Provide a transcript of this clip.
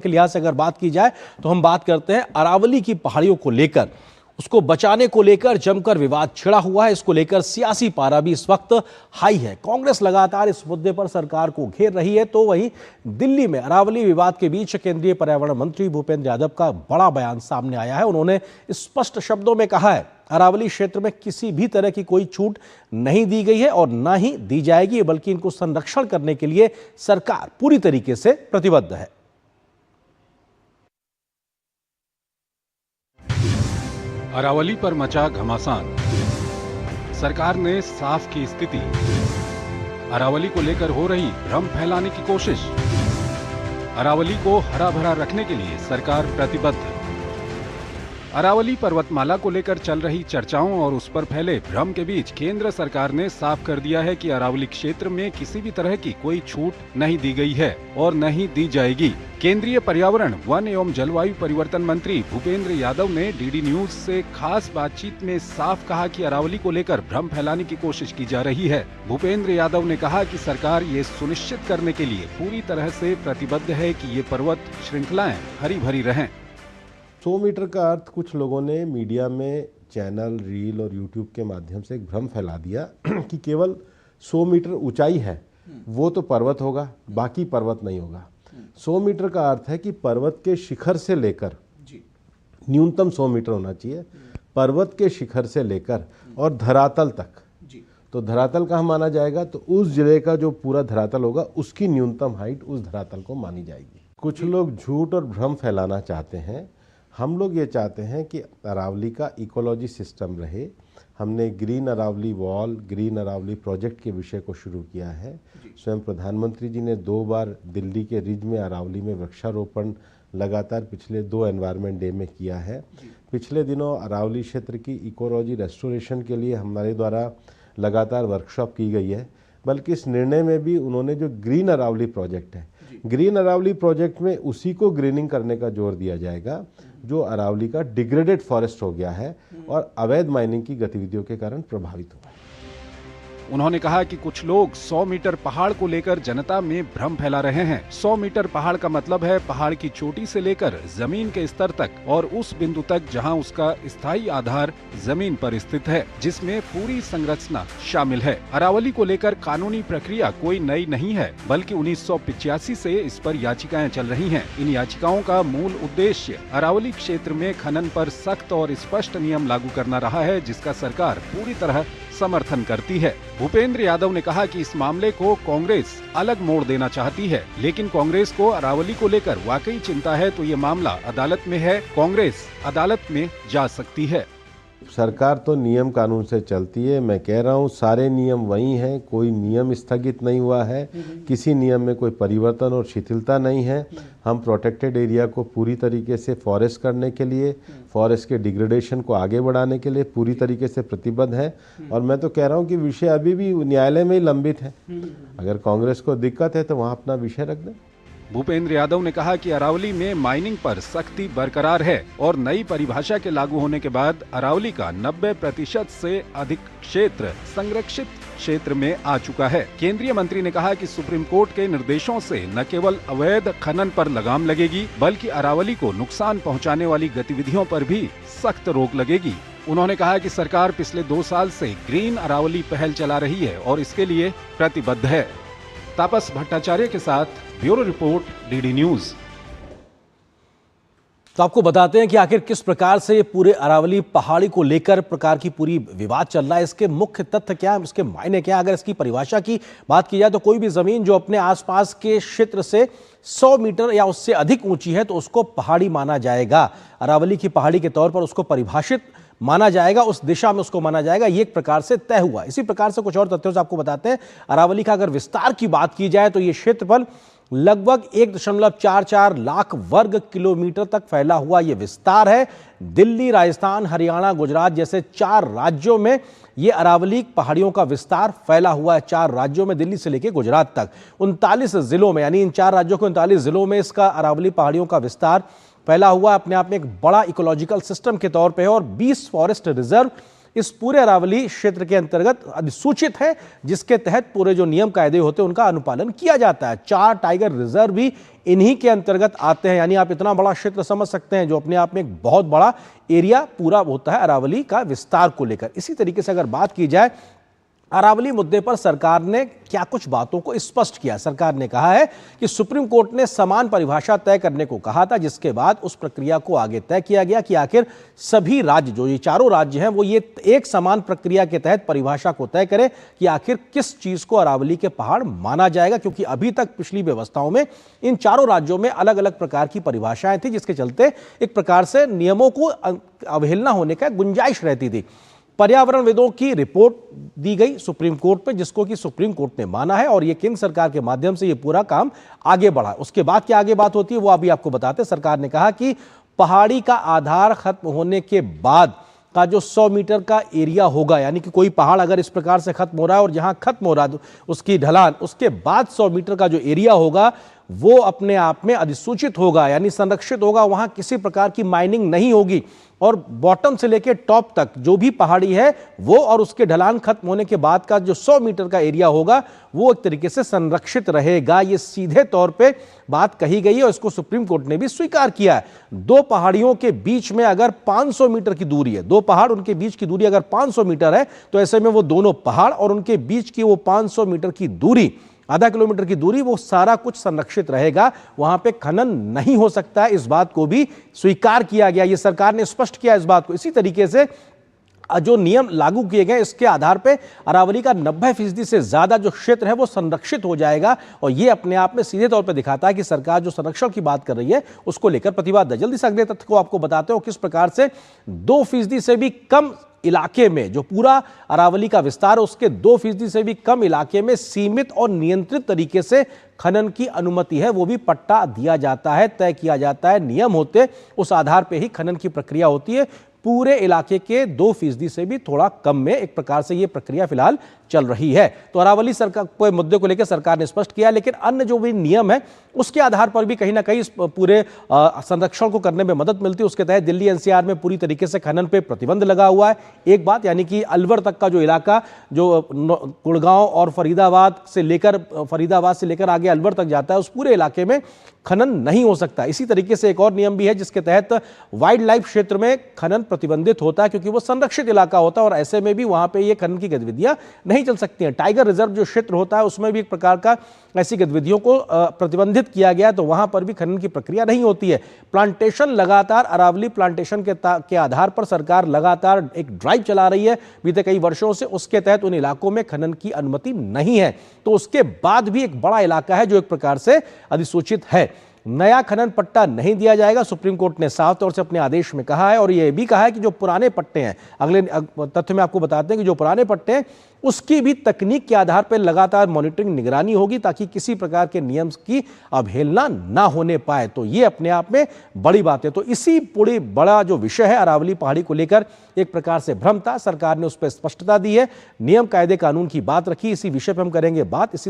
के लिहाज से अगर बात की जाए तो हम बात करते हैं अरावली की पहाड़ियों को लेकर, उसको बचाने को लेकर जमकर विवाद छिड़ा हुआ है। इसको लेकर सियासी पारा भी इस वक्त हाई है। कांग्रेस लगातार इस मुद्दे पर सरकार को घेर रही है, तो वहीं दिल्ली में अरावली विवाद के बीच केंद्रीय पर्यावरण मंत्री भूपेंद्र यादव का बड़ा बयान सामने आया है। उन्होंने स्पष्ट शब्दों में कहा है, अरावली क्षेत्र में किसी भी तरह की कोई छूट नहीं दी गई है और ना ही दी जाएगी, बल्कि इनको संरक्षण करने के लिए सरकार पूरी तरीके से प्रतिबद्ध है। अरावली पर मचा घमासान, सरकार ने साफ की स्थिति, अरावली को लेकर हो रही भ्रम फैलाने की कोशिश, अरावली को हरा भरा रखने के लिए सरकार प्रतिबद्ध। अरावली पर्वतमाला को लेकर चल रही चर्चाओं और उस पर फैले भ्रम के बीच केंद्र सरकार ने साफ कर दिया है कि अरावली क्षेत्र में किसी भी तरह की कोई छूट नहीं दी गई है और नहीं दी जाएगी। केंद्रीय पर्यावरण, वन एवं जलवायु परिवर्तन मंत्री भूपेंद्र यादव ने डीडी न्यूज से खास बातचीत में साफ कहा कि अरावली को लेकर भ्रम फैलाने की कोशिश की जा रही है। भूपेंद्र यादव ने कहा कि सरकार ये सुनिश्चित करने के लिए पूरी तरह से प्रतिबद्ध है कि ये पर्वत श्रृंखलाएं हरी भरी रहें। 100 मीटर का अर्थ कुछ लोगों ने मीडिया में चैनल, रील और यूट्यूब के माध्यम से एक भ्रम फैला दिया कि केवल 100 मीटर ऊंचाई है वो तो पर्वत होगा, बाकी पर्वत नहीं होगा। 100 मीटर का अर्थ है कि पर्वत के शिखर से लेकर न्यूनतम 100 मीटर होना चाहिए, पर्वत के शिखर से लेकर और धरातल तक। तो धरातल कहाँ माना जाएगा? तो उस जिले का जो पूरा धरातल होगा उसकी न्यूनतम हाइट उस धरातल को मानी जाएगी। कुछ लोग झूठ और भ्रम फैलाना चाहते हैं। हम लोग ये चाहते हैं कि अरावली का इकोलॉजी सिस्टम रहे। हमने green Aravalli wall, green Aravalli project के विषय को शुरू किया है। स्वयं प्रधानमंत्री जी ने 2 बार दिल्ली के रिज में अरावली में वृक्षारोपण लगातार पिछले 2 एनवायरनमेंट डे में किया है। पिछले दिनों अरावली क्षेत्र की इकोलॉजी रेस्टोरेशन के लिए हमारे द्वारा लगातार वर्कशॉप की गई है। बल्कि इस निर्णय में भी उन्होंने जो ग्रीन अरावली प्रोजेक्ट है, ग्रीन अरावली प्रोजेक्ट में उसी को ग्रीनिंग करने का जोर दिया जाएगा जो अरावली का डिग्रेडेड फॉरेस्ट हो गया है और अवैध माइनिंग की गतिविधियों के कारण प्रभावित हुआ है। उन्होंने कहा कि कुछ लोग 100 मीटर पहाड़ को लेकर जनता में भ्रम फैला रहे हैं। 100 मीटर पहाड़ का मतलब है पहाड़ की चोटी से लेकर जमीन के स्तर तक और उस बिंदु तक जहां उसका स्थायी आधार जमीन पर स्थित है, जिसमें पूरी संरचना शामिल है। अरावली को लेकर कानूनी प्रक्रिया कोई नई नहीं है, बल्कि 1985 से इस पर याचिकाएं चल रही हैं। इन याचिकाओं का मूल उद्देश्य अरावली क्षेत्र में खनन पर सख्त और स्पष्ट नियम लागू करना रहा है, जिसका सरकार पूरी तरह समर्थन करती है। भूपेंद्र यादव ने कहा कि इस मामले को कांग्रेस अलग मोड़ देना चाहती है, लेकिन कांग्रेस को अरावली को लेकर वाकई चिंता है तो ये मामला अदालत में है, कांग्रेस अदालत में जा सकती है। सरकार तो नियम कानून से चलती है। मैं कह रहा हूँ सारे नियम वही हैं, कोई नियम स्थगित नहीं हुआ है, किसी नियम में कोई परिवर्तन और शिथिलता नहीं है। हम प्रोटेक्टेड एरिया को पूरी तरीके से फॉरेस्ट करने के लिए, फॉरेस्ट के डिग्रेडेशन को आगे बढ़ाने के लिए पूरी तरीके से प्रतिबद्ध है। और मैं तो कह रहा हूँ कि विषय अभी भी न्यायालय में ही लंबित है। अगर कांग्रेस को दिक्कत है तो वहाँ अपना विषय रख दें। भूपेंद्र यादव ने कहा कि अरावली में माइनिंग पर सख्ती बरकरार है और नई परिभाषा के लागू होने के बाद अरावली का 90% से अधिक क्षेत्र संरक्षित क्षेत्र में आ चुका है। केंद्रीय मंत्री ने कहा कि सुप्रीम कोर्ट के निर्देशों से न केवल अवैध खनन पर लगाम लगेगी, बल्कि अरावली को नुकसान पहुंचाने वाली गतिविधियों पर भी सख्त रोक लगेगी। उन्होंने कहा कि सरकार पिछले 2 साल से ग्रीन अरावली पहल चला रही है और इसके लिए प्रतिबद्ध है। तापस भट्टाचार्य के साथ ब्यूरो रिपोर्ट, डीडी न्यूज। तो आपको बताते हैं कि आखिर किस प्रकार से ये पूरे अरावली पहाड़ी को लेकर प्रकार की पूरी विवाद चल रहा है, इसके मुख्य तथ्य क्या है, इसके मायने क्या है। अगर इसकी परिभाषा की बात की जाए तो कोई भी जमीन जो अपने आसपास के क्षेत्र से 100 मीटर या उससे अधिक ऊंची है तो उसको पहाड़ी माना जाएगा। अरावली की पहाड़ी के तौर पर उसको परिभाषित माना जाएगा, उस दिशा में उसको माना जाएगा। ये एक प्रकार से तय हुआ। इसी प्रकार से कुछ और तथ्यों से आपको बताते हैं, अरावली का अगर विस्तार की बात की जाए तो ये क्षेत्रफल लगभग 1.44 लाख वर्ग किलोमीटर तक फैला हुआ ये विस्तार है। दिल्ली, राजस्थान, हरियाणा, गुजरात जैसे 4 राज्यों में ये अरावली पहाड़ियों का विस्तार फैला हुआ है। 4 राज्यों में, दिल्ली से लेकर गुजरात तक 39 जिलों में, यानी इन 4 राज्यों के 39 जिलों में इसका अरावली पहाड़ियों का विस्तार फैला हुआ अपने आप में एक बड़ा इकोलॉजिकल सिस्टम के तौर पे है। और 20 फॉरेस्ट रिजर्व इस पूरे अरावली क्षेत्र के अंतर्गत अधिसूचित है, जिसके तहत पूरे जो नियम कायदे होते हैं उनका अनुपालन किया जाता है। 4 टाइगर रिजर्व भी इन्हीं के अंतर्गत आते हैं, यानी आप इतना बड़ा क्षेत्र समझ सकते हैं, जो अपने आप में एक बहुत बड़ा एरिया पूरा होता है अरावली का विस्तार को लेकर। इसी तरीके से अगर बात की जाए अरावली मुद्दे पर सरकार ने क्या कुछ बातों को स्पष्ट किया। सरकार ने कहा है कि सुप्रीम कोर्ट ने समान परिभाषा तय करने को कहा था, जिसके बाद उस प्रक्रिया को आगे तय किया गया कि आखिर सभी राज्य, जो ये चारों राज्य हैं, वो ये एक समान प्रक्रिया के तहत परिभाषा को तय करें कि आखिर किस चीज को अरावली के पहाड़ माना जाएगा, क्योंकि अभी तक पिछली व्यवस्थाओं में इन चारों राज्यों में अलग अलग प्रकार की परिभाषाएं थी, जिसके चलते एक प्रकार से नियमों को अवहेलना होने का गुंजाइश रहती थी। पर्यावरणविदों की रिपोर्ट दी गई सुप्रीम कोर्ट में, जिसको कि सुप्रीम कोर्ट ने माना है और ये केंद्र सरकार के माध्यम से ये पूरा काम आगे बढ़ा। उसके बाद क्या आगे बात होती है वो अभी आपको बताते हैं। सरकार ने कहा कि पहाड़ी का आधार खत्म होने के बाद का जो 100 मीटर का एरिया होगा, यानी कि कोई पहाड़ अगर इस प्रकार से खत्म हो रहा है और जहां खत्म हो रहा है उसकी ढलान, उसके बाद 100 मीटर का जो एरिया होगा वो अपने आप में अधिसूचित होगा, यानी संरक्षित होगा। वहां किसी प्रकार की माइनिंग नहीं होगी और बॉटम से लेकर टॉप तक जो भी पहाड़ी है वो और उसके ढलान खत्म होने के बाद का जो 100 मीटर का एरिया होगा वो एक तरीके से संरक्षित रहेगा। ये सीधे तौर पे बात कही गई है और इसको सुप्रीम कोर्ट ने भी स्वीकार किया है। दो पहाड़ियों के बीच में अगर 500 मीटर की दूरी है, दो पहाड़ उनके बीच की दूरी अगर 500 मीटर है, तो ऐसे में वो दोनों पहाड़ और उनके बीच की वो 500 मीटर की दूरी, आधा किलोमीटर की दूरी, वो सारा कुछ संरक्षित रहेगा। वहां पे खनन नहीं हो सकता है। इस बात को भी स्वीकार किया गया, ये सरकार ने स्पष्ट किया इस बात को। इसी तरीके से जो नियम लागू किए गए इसके आधार पे अरावली का 90% से ज्यादा जो क्षेत्र है वो संरक्षित हो जाएगा और ये अपने आप में सीधे तौर पे दिखाता है कि सरकार जो संरक्षण की बात कर रही है उसको लेकर प्रतिबद्ध है। जल्दी से अगले तथ्य को आपको बताते हो किस प्रकार से 2% से भी कम इलाके में, जो पूरा अरावली का विस्तार है उसके 2% से भी कम इलाके में सीमित और नियंत्रित तरीके से खनन की अनुमति है, वो भी पट्टा दिया जाता है, तय किया जाता है, नियम होते, उस आधार पे ही खनन की प्रक्रिया होती है। पूरे इलाके के 2% से भी थोड़ा कम में एक प्रकार से ये प्रक्रिया फिलहाल चल रही है। तो अरावली सरकार को मुद्दे को लेकर सरकार ने स्पष्ट किया, लेकिन अन्य जो भी नियम है उसके आधार पर भी कहीं ना कहीं इस पूरे संरक्षण को करने में मदद मिलती है। उसके तहत दिल्ली एनसीआर में पूरी तरीके से खनन पे प्रतिबंध लगा हुआ है। एक बात, यानी कि अलवर तक का जो इलाका, जो गुड़गांव और फरीदाबाद से लेकर आगे अलवर तक जाता है, उस पूरे इलाके में खनन नहीं हो सकता। इसी तरीके से एक और नियम भी है जिसके तहत वाइल्ड लाइफ क्षेत्र में खनन प्रतिबंधित होता है, क्योंकि वो संरक्षित इलाका होता है और ऐसे में भी वहां पे ये खनन की गतिविधियां नहीं चल सकती हैं। टाइगर रिजर्व जो क्षेत्र होता है उसमें भी एक प्रकार का ऐसी गतिविधियों को प्रतिबंधित किया गया, तो वहां पर भी खनन की प्रक्रिया नहीं होती है। प्लांटेशन लगातार, अरावली प्लांटेशन के आधार पर सरकार लगातार एक ड्राइव चला रही है बीते कई वर्षों से। उसके तहत उन इलाकों में खनन की अनुमति नहीं है, तो उसके बाद भी एक बड़ा इलाका है जो एक प्रकार से अधिसूचित है। नया खनन पट्टा नहीं दिया जाएगा, सुप्रीम कोर्ट ने साफ तौर से अपने आदेश में कहा है और यह भी कहा है कि जो पुराने पट्टे हैं, अगले तथ्य में आपको बताते हैं कि जो पुराने पट्टे हैं उसकी भी तकनीक के आधार पर लगातार मॉनिटरिंग, निगरानी होगी ताकि किसी प्रकार के नियम की अवहेलना ना होने पाए। तो ये अपने आप में बड़ी बात है। तो इसी पूरी बड़ा जो विषय है अरावली पहाड़ी को लेकर एक प्रकार से भ्रम था, सरकार ने उस पर स्पष्टता दी है, नियम कायदे कानून की बात रखी। इसी विषय पर हम करेंगे बात। इसी